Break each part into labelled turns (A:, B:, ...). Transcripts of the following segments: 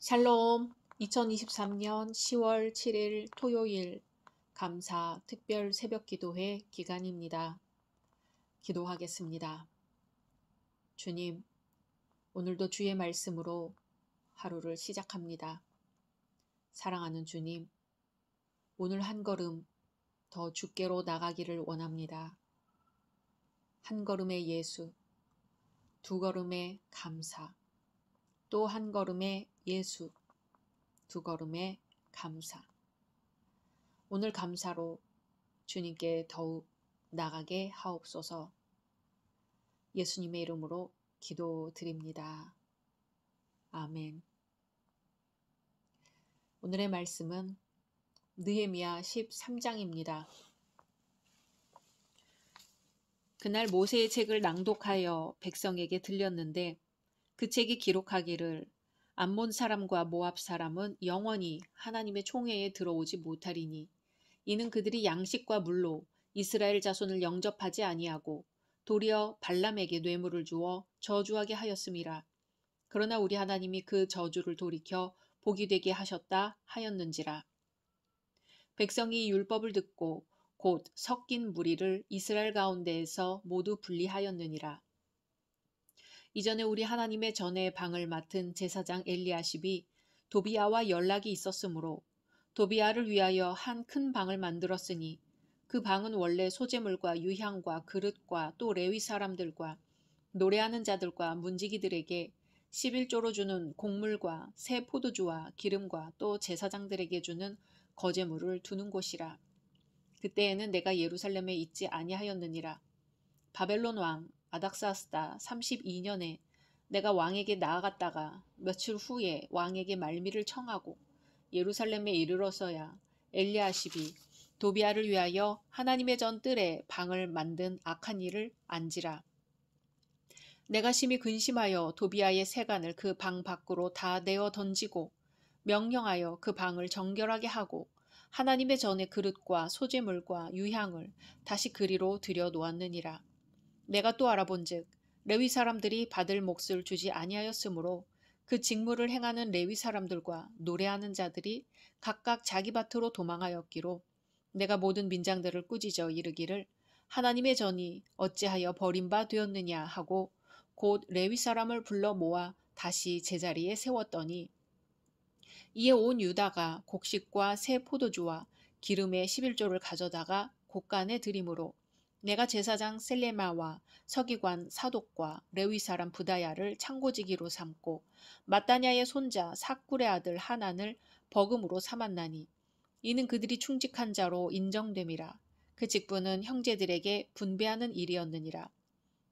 A: 샬롬. 2023년 10월 7일 토요일 감사 특별 새벽기도회 기간입니다. 기도하겠습니다. 주님, 오늘도 주의 말씀으로 하루를 시작합니다. 사랑하는 주님, 오늘 한 걸음 더 주께로 나가기를 원합니다. 한 걸음의 예수, 두 걸음의 감사, 또 한 걸음의 예수, 두 걸음의 감사. 오늘 감사로 주님께 더욱 나가게 하옵소서. 예수님의 이름으로 기도드립니다. 아멘. 오늘의 말씀은 느헤미야 13장입니다. 그날 모세의 책을 낭독하여 백성에게 들렸는데 그 책이 기록하기를 암몬 사람과 모압 사람은 영원히 하나님의 총회에 들어오지 못하리니 이는 그들이 양식과 물로 이스라엘 자손을 영접하지 아니하고 도리어 발람에게 뇌물을 주어 저주하게 하였음이라. 그러나 우리 하나님이 그 저주를 돌이켜 복이 되게 하셨다 하였는지라. 백성이 이 율법을 듣고 곧 섞인 무리를 이스라엘 가운데에서 모두 분리하였느니라. 이전에 우리 하나님의 전에 방을 맡은 제사장 엘리야십이 도비야와 연락이 있었으므로 도비야를 위하여 한 큰 방을 만들었으니 그 방은 원래 소재물과 유향과 그릇과 또 레위 사람들과 노래하는 자들과 문지기들에게 11조로 주는 곡물과 새 포도주와 기름과 또 제사장들에게 주는 거제물을 두는 곳이라. 그때에는 내가 예루살렘에 있지 아니하였느니라. 바벨론 왕 아닥사스다 32년에 내가 왕에게 나아갔다가 며칠 후에 왕에게 말미를 청하고 예루살렘에 이르러서야 엘리야십이 도비야를 위하여 하나님의 전 뜰에 방을 만든 악한 일을 안지라. 내가 심히 근심하여 도비야의 세간을 그 방 밖으로 다 내어 던지고 명령하여 그 방을 정결하게 하고 하나님의 전의 그릇과 소재물과 유향을 다시 그리로 들여 놓았느니라. 내가 또 알아본즉 레위 사람들이 받을 몫을 주지 아니하였으므로 그 직무를 행하는 레위 사람들과 노래하는 자들이 각각 자기 밭으로 도망하였기로 내가 모든 민장들을 꾸짖어 이르기를 하나님의 전이 어찌하여 버림바 되었느냐 하고 곧 레위 사람을 불러 모아 다시 제자리에 세웠더니 이에 온 유다가 곡식과 새 포도주와 기름의 11조를 가져다가 곳간에 드림으로 내가 제사장 셀레마와 서기관 사독과 레위 사람 부다야를 창고지기로 삼고 마따냐의 손자 삭굴의 아들 하난을 버금으로 삼았나니 이는 그들이 충직한 자로 인정됨이라. 그 직분은 형제들에게 분배하는 일이었느니라.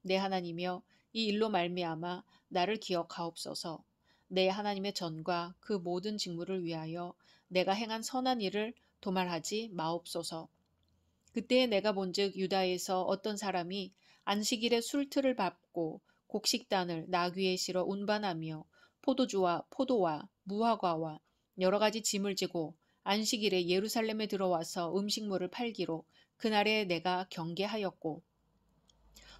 A: 내 하나님이여 이 일로 말미암아 나를 기억하옵소서. 내 하나님의 전과 그 모든 직무를 위하여 내가 행한 선한 일을 도말하지 마옵소서. 그때에 내가 본즉 유다에서 어떤 사람이 안식일에 술틀을 밟고 곡식단을 나귀에 실어 운반하며 포도와 무화과와 여러 가지 짐을 지고 안식일에 예루살렘에 들어와서 음식물을 팔기로 그날에 내가 경계하였고,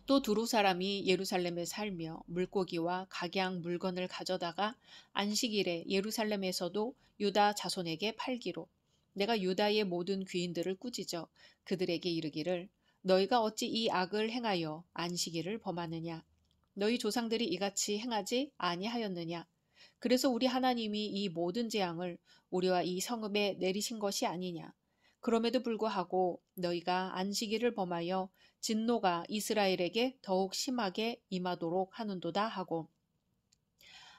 A: 또 두루 사람이 예루살렘에 살며 물고기와 각양 물건을 가져다가 안식일에 예루살렘에서도 유다 자손에게 팔기로 내가 유다의 모든 귀인들을 꾸짖어 그들에게 이르기를, 너희가 어찌 이 악을 행하여 안식일을 범하느냐? 너희 조상들이 이같이 행하지 아니하였느냐? 그래서 우리 하나님이 이 모든 재앙을 우리와 이 성읍에 내리신 것이 아니냐? 그럼에도 불구하고 너희가 안식일을 범하여 진노가 이스라엘에게 더욱 심하게 임하도록 하는도다 하고,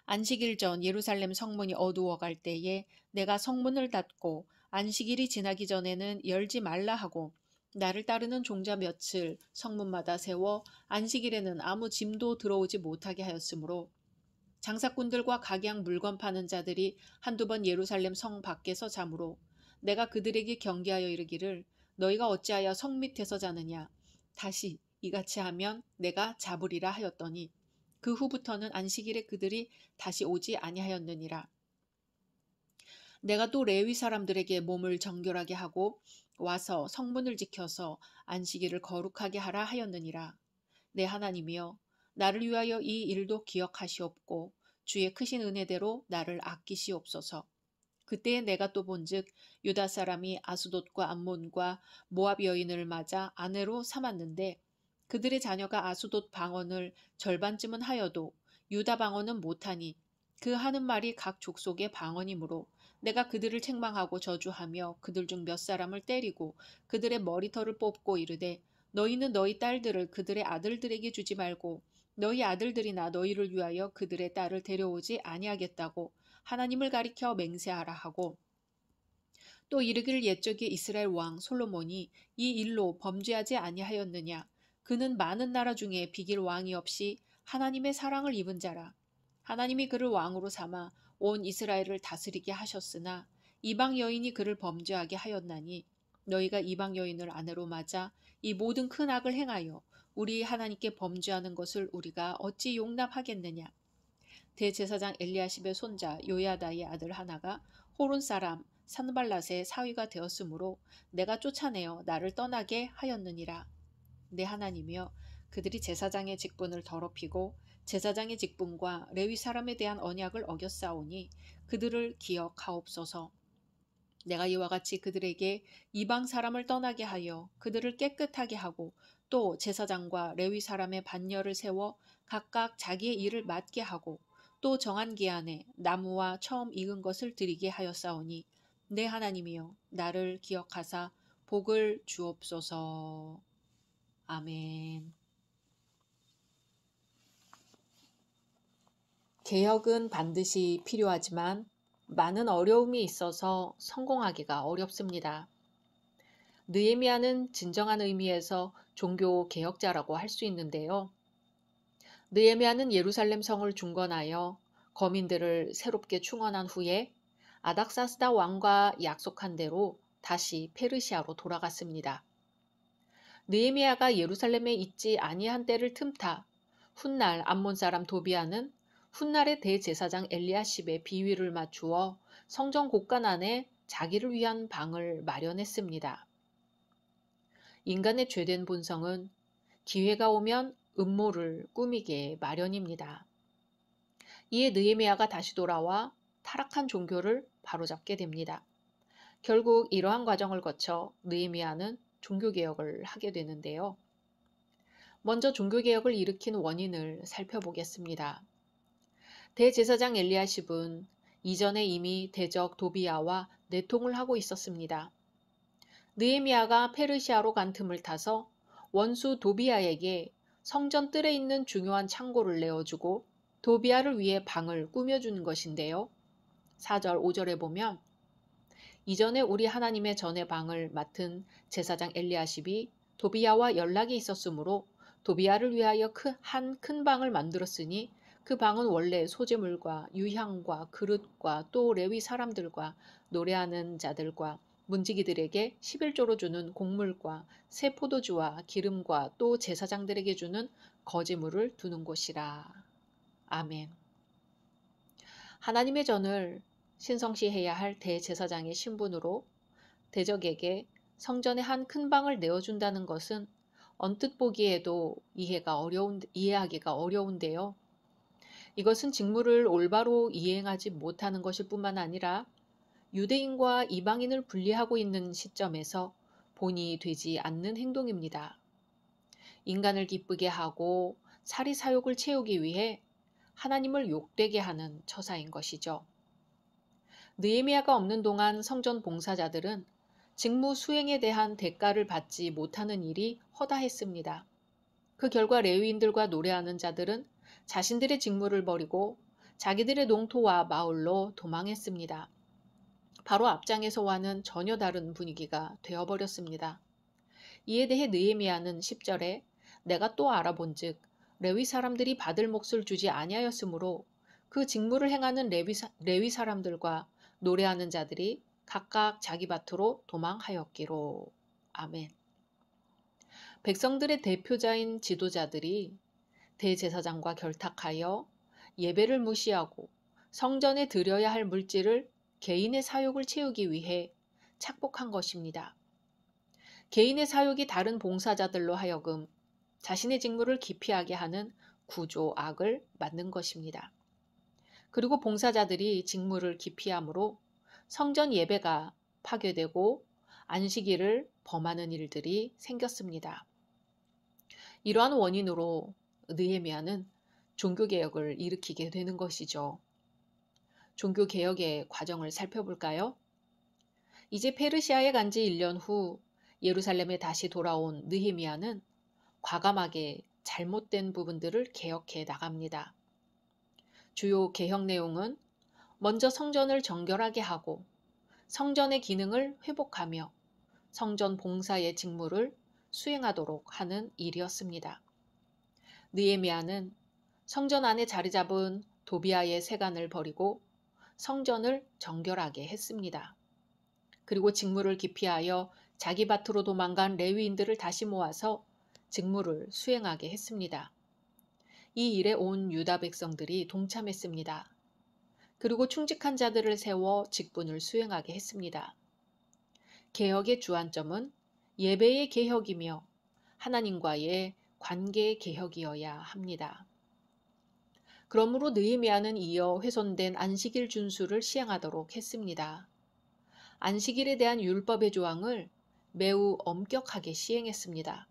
A: 안식일 전 예루살렘 성문이 어두워갈 때에 내가 성문을 닫고 안식일이 지나기 전에는 열지 말라 하고, 나를 따르는 종자 몇을 성문마다 세워 안식일에는 아무 짐도 들어오지 못하게 하였으므로, 장사꾼들과 각양 물건 파는 자들이 한두 번 예루살렘 성 밖에서 자므로 내가 그들에게 경계하여 이르기를, 너희가 어찌하여 성 밑에서 자느냐? 다시 이같이 하면 내가 잡으리라 하였더니, 그 후부터는 안식일에 그들이 다시 오지 아니하였느니라. 내가 또 레위 사람들에게 몸을 정결하게 하고 와서 성문을 지켜서 안식일을 거룩하게 하라 하였느니라. 내 하나님이여, 나를 위하여 이 일도 기억하시옵고 주의 크신 은혜대로 나를 아끼시옵소서. 그때에 내가 또 본즉 유다 사람이 아스돗과 암몬과 모압 여인을 맞아 아내로 삼았는데, 그들의 자녀가 아스돗 방언을 절반쯤은 하여도 유다 방언은 못하니 그 하는 말이 각 족속의 방언이므로 내가 그들을 책망하고 저주하며 그들 중 몇 사람을 때리고 그들의 머리털을 뽑고 이르되, 너희는 너희 딸들을 그들의 아들들에게 주지 말고 너희 아들들이나 너희를 위하여 그들의 딸을 데려오지 아니하겠다고 하나님을 가리켜 맹세하라 하고, 또 이르기를, 옛적에 이스라엘 왕 솔로몬이 이 일로 범죄하지 아니하였느냐? 그는 많은 나라 중에 비길 왕이 없이 하나님의 사랑을 입은 자라. 하나님이 그를 왕으로 삼아 온 이스라엘을 다스리게 하셨으나 이방 여인이 그를 범죄하게 하였나니, 너희가 이방 여인을 아내로 맞아 이 모든 큰 악을 행하여 우리 하나님께 범죄하는 것을 우리가 어찌 용납하겠느냐? 대제사장 엘리야십의 손자 요야다의 아들 하나가 호론 사람 산발랏의 사위가 되었으므로 내가 쫓아내어 나를 떠나게 하였느니라. 내 하나님이여, 그들이 제사장의 직분을 더럽히고 제사장의 직분과 레위 사람에 대한 언약을 어겼사오니 그들을 기억하옵소서. 내가 이와 같이 그들에게 이방 사람을 떠나게 하여 그들을 깨끗하게 하고, 또 제사장과 레위 사람의 반열을 세워 각각 자기의 일을 맡게 하고, 또 정한 기한에 나무와 처음 익은 것을 드리게 하였사오니 내 하나님이여, 나를 기억하사 복을 주옵소서. 아멘. 개혁은 반드시 필요하지만 많은 어려움이 있어서 성공하기가 어렵습니다. 느헤미야는 진정한 의미에서 종교 개혁자라고 할 수 있는데요. 느헤미야는 예루살렘 성을 중건하여 거민들을 새롭게 충원한 후에 아닥사스다 왕과 약속한 대로 다시 페르시아로 돌아갔습니다. 느헤미야가 예루살렘에 있지 아니한 때를 틈타 훗날 암몬 사람 도비아는 훗날의 대제사장 엘리야십의 비위를 맞추어 성전 곳간 안에 자기를 위한 방을 마련했습니다. 인간의 죄된 본성은 기회가 오면 음모를 꾸미게 마련입니다. 이에 느헤미야가 다시 돌아와 타락한 종교를 바로잡게 됩니다. 결국 이러한 과정을 거쳐 느헤미야는 종교개혁을 하게 되는데요. 먼저 종교개혁을 일으킨 원인을 살펴보겠습니다. 대제사장 엘리야십은 이전에 이미 대적 도비야와 내통을 하고 있었습니다. 느헤미야가 페르시아로 간 틈을 타서 원수 도비야에게 성전 뜰에 있는 중요한 창고를 내어주고 도비야를 위해 방을 꾸며주는 것인데요. 4절 5절에 보면, 이전에 우리 하나님의 전의 방을 맡은 제사장 엘리야십이 도비야와 연락이 있었으므로 도비야를 위하여 한 큰 방을 만들었으니 그 방은 원래 소재물과 유향과 그릇과 또 레위 사람들과 노래하는 자들과 문지기들에게 11조로 주는 곡물과 새 포도주와 기름과 또 제사장들에게 주는 거제물을 두는 곳이라. 아멘. 하나님의 전을 신성시해야 할 대제사장의 신분으로 대적에게 성전의 한 큰 방을 내어준다는 것은 언뜻 보기에도 이해하기가 어려운데요. 이것은 직무를 올바로 이행하지 못하는 것일 뿐만 아니라 유대인과 이방인을 분리하고 있는 시점에서 본이 되지 않는 행동입니다. 인간을 기쁘게 하고 사리사욕을 채우기 위해 하나님을 욕되게 하는 처사인 것이죠. 느헤미야가 없는 동안 성전 봉사자들은 직무 수행에 대한 대가를 받지 못하는 일이 허다했습니다. 그 결과 레위인들과 노래하는 자들은 자신들의 직무를 버리고 자기들의 농토와 마을로 도망했습니다. 바로 앞장에서와는 전혀 다른 분위기가 되어버렸습니다. 이에 대해 느헤미야는 10절에 내가 또 알아본즉 레위 사람들이 받을 몫을 주지 아니하였으므로 그 직무를 행하는 레위 사람들과 노래하는 자들이 각각 자기 밭으로 도망하였기로. 아멘. 백성들의 대표자인 지도자들이 대제사장과 결탁하여 예배를 무시하고 성전에 드려야 할 물질을 개인의 사욕을 채우기 위해 착복한 것입니다. 개인의 사욕이 다른 봉사자들로 하여금 자신의 직무를 기피하게 하는 구조악을 만든 것입니다. 그리고 봉사자들이 직무를 기피함으로 성전 예배가 파괴되고 안식일을 범하는 일들이 생겼습니다. 이러한 원인으로 느헤미야는 종교개혁을 일으키게 되는 것이죠. 종교개혁의 과정을 살펴볼까요? 이제 페르시아에 간 지 1년 후 예루살렘에 다시 돌아온 느헤미야는 과감하게 잘못된 부분들을 개혁해 나갑니다. 주요 개혁 내용은 먼저 성전을 정결하게 하고 성전의 기능을 회복하며 성전 봉사의 직무를 수행하도록 하는 일이었습니다. 느헤미야는 성전 안에 자리 잡은 도비아의 세간을 버리고 성전을 정결하게 했습니다. 그리고 직무를 기피하여 자기 밭으로 도망간 레위인들을 다시 모아서 직무를 수행하게 했습니다. 이 일에 온 유다 백성들이 동참했습니다. 그리고 충직한 자들을 세워 직분을 수행하게 했습니다. 개혁의 주안점은 예배의 개혁이며 하나님과의 관계의 개혁이어야 합니다. 그러므로 느헤미야는 이어 훼손된 안식일 준수를 시행하도록 했습니다. 안식일에 대한 율법의 조항을 매우 엄격하게 시행했습니다.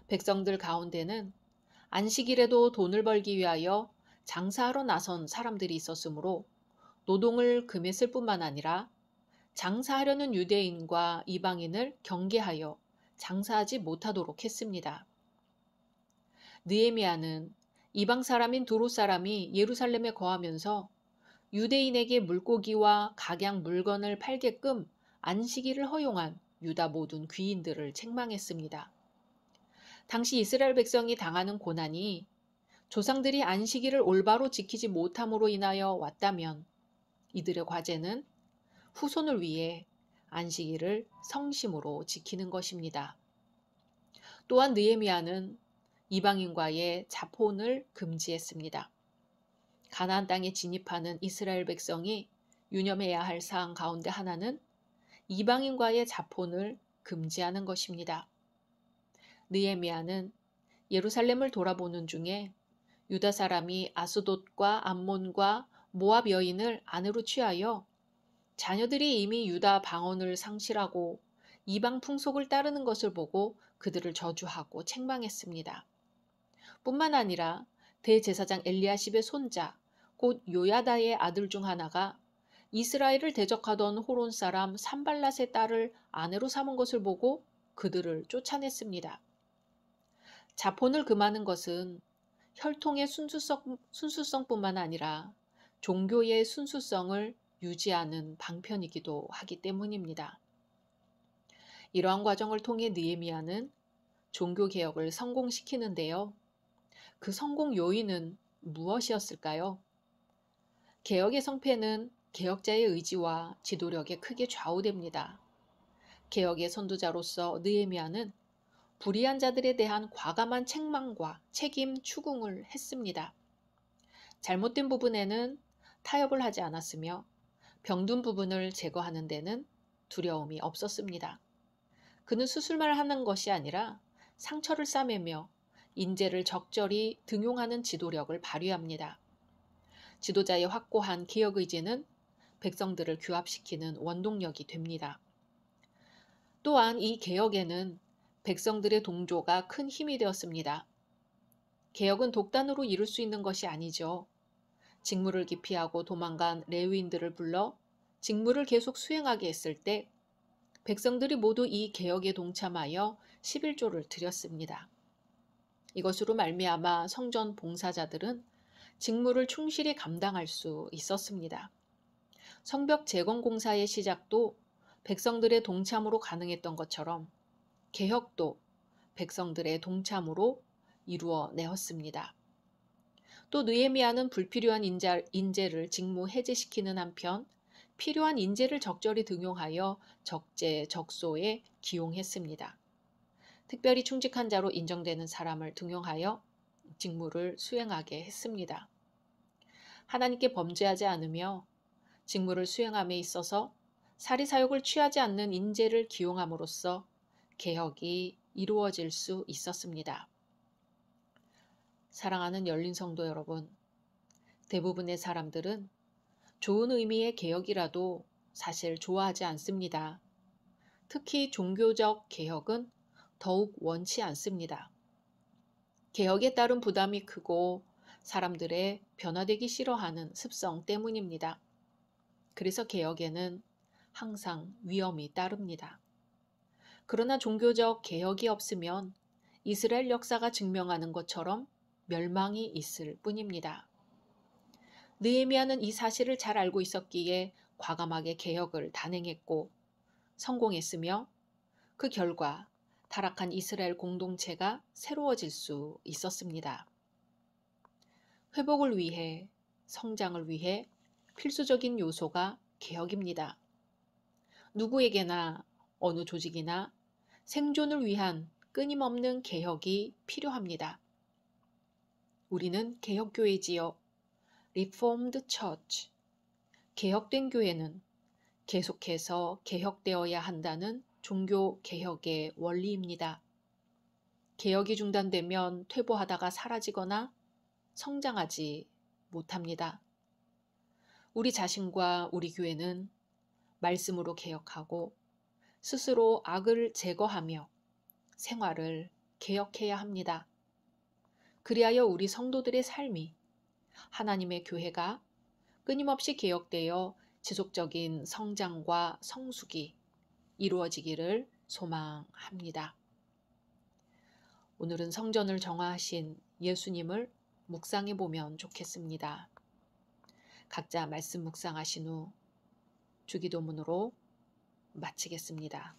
A: 백성들 가운데는 안식일에도 돈을 벌기 위하여 장사하러 나선 사람들이 있었으므로 노동을 금했을 뿐만 아니라 장사하려는 유대인과 이방인을 경계하여 장사하지 못하도록 했습니다. 느헤미야는 이방 사람인 두로 사람이 예루살렘에 거하면서 유대인에게 물고기와 각양 물건을 팔게끔 안식일을 허용한 유다 모든 귀인들을 책망했습니다. 당시 이스라엘 백성이 당하는 고난이 조상들이 안식일을 올바로 지키지 못함으로 인하여 왔다면 이들의 과제는 후손을 위해 안식일을 성심으로 지키는 것입니다. 또한 느헤미야는 이방인과의 자혼을 금지했습니다. 가나안 땅에 진입하는 이스라엘 백성이 유념해야 할 사항 가운데 하나는 이방인과의 자혼을 금지하는 것입니다. 느헤미야는 예루살렘을 돌아보는 중에 유다 사람이 아스돗과 암몬과 모압 여인을 아내로 취하여 자녀들이 이미 유다 방언을 상실하고 이방 풍속을 따르는 것을 보고 그들을 저주하고 책망했습니다. 뿐만 아니라 대제사장 엘리야십의 손자 곧 요야다의 아들 중 하나가 이스라엘을 대적하던 호론 사람 산발랏의 딸을 아내로 삼은 것을 보고 그들을 쫓아냈습니다. 자폰을 금하는 것은 혈통의 순수성뿐만 아니라 종교의 순수성을 유지하는 방편이기도 하기 때문입니다. 이러한 과정을 통해 느헤미야는 종교개혁을 성공시키는데요. 그 성공 요인은 무엇이었을까요? 개혁의 성패는 개혁자의 의지와 지도력에 크게 좌우됩니다. 개혁의 선두자로서 느헤미야는 불의한 자들에 대한 과감한 책망과 책임 추궁을 했습니다. 잘못된 부분에는 타협을 하지 않았으며 병든 부분을 제거하는 데는 두려움이 없었습니다. 그는 수술만 하는 것이 아니라 상처를 싸매며 인재를 적절히 등용하는 지도력을 발휘합니다. 지도자의 확고한 개혁 의지는 백성들을 규합시키는 원동력이 됩니다. 또한 이 개혁에는 백성들의 동조가 큰 힘이 되었습니다. 개혁은 독단으로 이룰 수 있는 것이 아니죠. 직무를 기피하고 도망간 레위인들을 불러 직무를 계속 수행하게 했을 때 백성들이 모두 이 개혁에 동참하여 11조를 드렸습니다. 이것으로 말미암아 성전 봉사자들은 직무를 충실히 감당할 수 있었습니다. 성벽 재건 공사의 시작도 백성들의 동참으로 가능했던 것처럼 개혁도 백성들의 동참으로 이루어내었습니다. 또 느헤미야는 불필요한 인재를 직무 해제시키는 한편 필요한 인재를 적절히 등용하여 적재적소에 기용했습니다. 특별히 충직한 자로 인정되는 사람을 등용하여 직무를 수행하게 했습니다. 하나님께 범죄하지 않으며 직무를 수행함에 있어서 사리사욕을 취하지 않는 인재를 기용함으로써 개혁이 이루어질 수 있었습니다. 사랑하는 열린 성도 여러분, 대부분의 사람들은 좋은 의미의 개혁이라도 사실 좋아하지 않습니다. 특히 종교적 개혁은 더욱 원치 않습니다. 개혁에 따른 부담이 크고 사람들의 변화되기 싫어하는 습성 때문입니다. 그래서 개혁에는 항상 위험이 따릅니다. 그러나 종교적 개혁이 없으면 이스라엘 역사가 증명하는 것처럼 멸망이 있을 뿐입니다. 느헤미야는 이 사실을 잘 알고 있었기에 과감하게 개혁을 단행했고 성공했으며 그 결과 타락한 이스라엘 공동체가 새로워질 수 있었습니다. 회복을 위해, 성장을 위해 필수적인 요소가 개혁입니다. 누구에게나 어느 조직이나 생존을 위한 끊임없는 개혁이 필요합니다. 우리는 개혁교회지요. Reformed Church. 개혁된 교회는 계속해서 개혁되어야 한다는 종교 개혁의 원리입니다. 개혁이 중단되면 퇴보하다가 사라지거나 성장하지 못합니다. 우리 자신과 우리 교회는 말씀으로 개혁하고 스스로 악을 제거하며 생활을 개혁해야 합니다. 그리하여 우리 성도들의 삶이 하나님의 교회가 끊임없이 개혁되어 지속적인 성장과 성숙이 이루어지기를 소망합니다. 오늘은 성전을 정화하신 예수님을 묵상해 보면 좋겠습니다. 각자 말씀 묵상하신 후 주기도문으로 마치겠습니다.